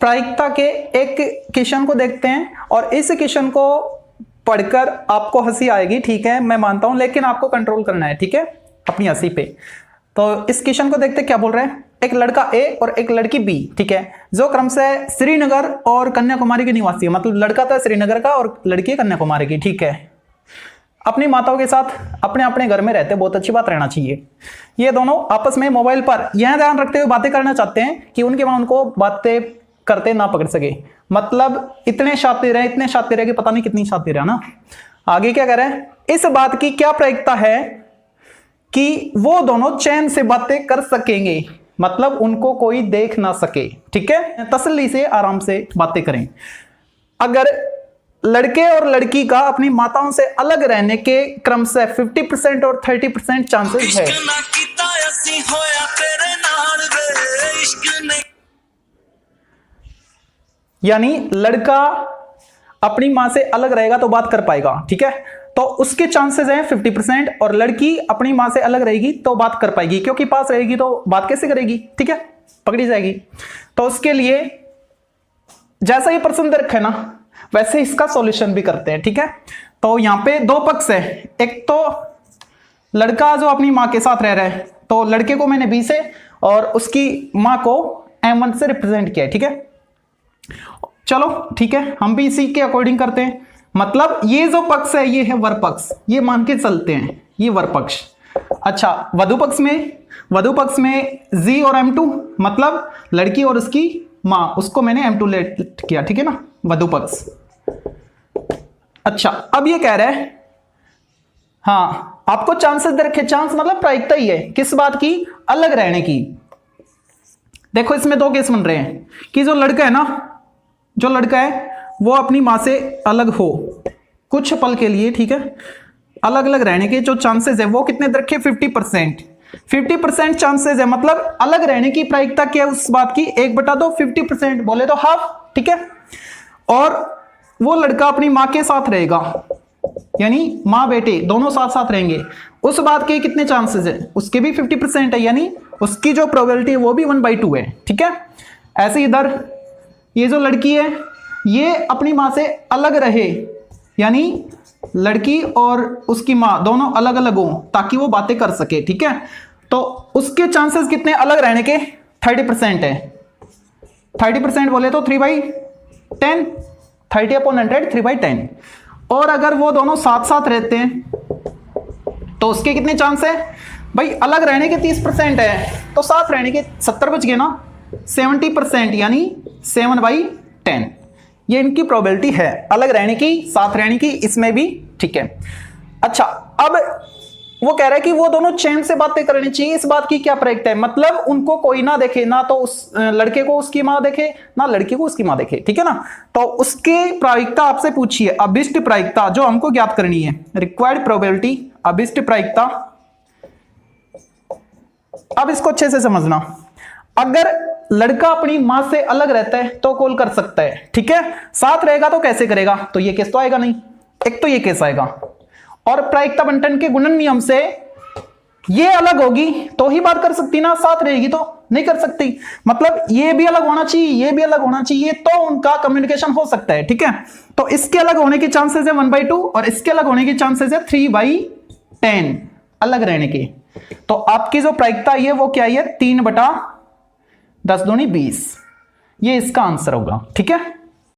प्रायिकता के एक क्वेश्चन को देखते हैं और इस क्वेश्चन को पढ़कर आपको हंसी आएगी, ठीक है, मैं मानता हूं, लेकिन आपको कंट्रोल करना है, ठीक है, अपनी हंसी पे। तो इस क्वेश्चन को देखते क्या बोल रहे हैं। एक लड़का ए और एक लड़की बी, ठीक है, जो क्रमशः श्रीनगर और कन्याकुमारी के निवासी है, मतलब लड़का तो श्रीनगर का और लड़की कन्याकुमारी की, ठीक है, अपनी माताओं के साथ अपने अपने घर में रहते, बहुत अच्छी बात, रहना चाहिए। ये दोनों आपस में मोबाइल पर यह ध्यान रखते हुए बातें करना चाहते हैं कि उनके मां उनको बातें करते ना पकड़ सके, मतलब इतने शातिर है कि पता नहीं कितनी शातिर है ना। आगे क्या कह रहे हैं, इस बात की क्या प्रायिकता है कि वो दोनों चैन से बातें कर सकेंगे, मतलब उनको कोई देख ना सके, ठीक है, तसल्ली से आराम से बातें करें। अगर लड़के और लड़की का अपनी माताओं से अलग रहने के क्रमशः 50% और 30% चांसेस है। यानी लड़का अपनी मां से अलग रहेगा तो बात कर पाएगा, ठीक है, तो उसके चांसेस हैं 50%, और लड़की अपनी मां से अलग रहेगी तो बात कर पाएगी, क्योंकि पास रहेगी तो बात कैसे करेगी, ठीक है, पकड़ी जाएगी। तो उसके लिए जैसा ये प्रश्न दे रखा है ना, वैसे इसका सॉल्यूशन भी करते हैं, ठीक है। तो यहां पे दो पक्ष है, एक तो लड़का जो अपनी मां के साथ रह रहा है, तो लड़के को मैंने बी से और उसकी मां को M1 से रिप्रेजेंट किया है, ठीक है। चलो ठीक है, हम भी इसी के अकॉर्डिंग करते हैं, मतलब ये जो पक्ष है ये है वर पक्ष, ये मान के चलते हैं, ये वर पक्ष। अच्छा, वधु पक्ष में जी और M2, मतलब लड़की और उसकी मां, उसको मैंने M2 ले किया, ठीक है ना, वधु पक्ष। अच्छा, अब ये कह रहा है, हाँ आपको चांसेस दे रखे, चांस मतलब प्रायिकता ही है, किस बात की, अलग रहने की। देखो इसमें दो केस बन रहे हैं कि जो लड़का है वो अपनी मां से अलग हो कुछ पल के लिए, ठीक है, अलग अलग रहने के जो चांसेस है वो कितने दे रखे, 50% चांसेस है, मतलब अलग रहने की प्रायिकता क्या है उस बात की, 1/2, 50% बोले तो हाफ, ठीक है। और वो लड़का अपनी मां के साथ रहेगा, यानी मां बेटे दोनों साथ साथ रहेंगे, उस बात के कितने चांसेस है, उसके भी 50% है, यानी उसकी जो प्रोबेबिलिटी है वो भी 1/2 है, ठीक है। ऐसे इधर ये जो लड़की है ये अपनी मां से अलग रहे, यानी लड़की और उसकी मां दोनों अलग अलग हो ताकि वो बातें कर सके, ठीक है। तो उसके चांसेस कितने अलग रहने के, 30% है। 30% बोले तो 3/10, 30/100 3/10। और अगर वो दोनों साथ साथ रहते हैं तो उसके कितने चांस है भाई, अलग रहने के 30% है, तो साथ रहने के 70 बच गए ना, 70%, यानी 7/10। ये इनकी प्रोबेबिलिटी है अलग रहने की, साथ रहने की, इसमें भी, ठीक है। अच्छा, अब वो कह रहा है कि वो दोनों चैन से बातें करनी चाहिए, इस बात की क्या प्रायिकता है, मतलब उनको कोई ना देखे, ना तो उस लड़के को उसकी मां देखे, ना लड़की को उसकी मां देखे, ठीक है ना। तो उसके प्रायिकता आपसे पूछिए, अभिष्ट प्रायिकता जो हमको ज्ञात करनी है, रिक्वायर्ड प्रोबेबिलिटी, अभिष्ट प्रायिकता। अब इसको अच्छे से समझना, अगर लड़का अपनी मां से अलग रहता है तो कॉल कर सकता है, ठीक है, साथ रहेगा तो कैसे करेगा, तो ये केस तो आएगा नहीं, एक तो ये केस आएगा। और प्रायिकता बंटन के गुणन नियम से ये अलग होगी तो ही बात कर सकती ना, साथ रहेगी तो नहीं कर सकती, मतलब ये भी अलग होना चाहिए, ये भी अलग होना चाहिए, तो उनका कम्युनिकेशन हो सकता है, ठीक है। तो इसके अलग होने के चांसेस है 1/2 और इसके अलग होने के चांसेस है 3/10 अलग रहने के। तो आपकी जो प्रायिकता है वो क्या है, 3/10 दूनी 20, ये इसका आंसर होगा, ठीक है।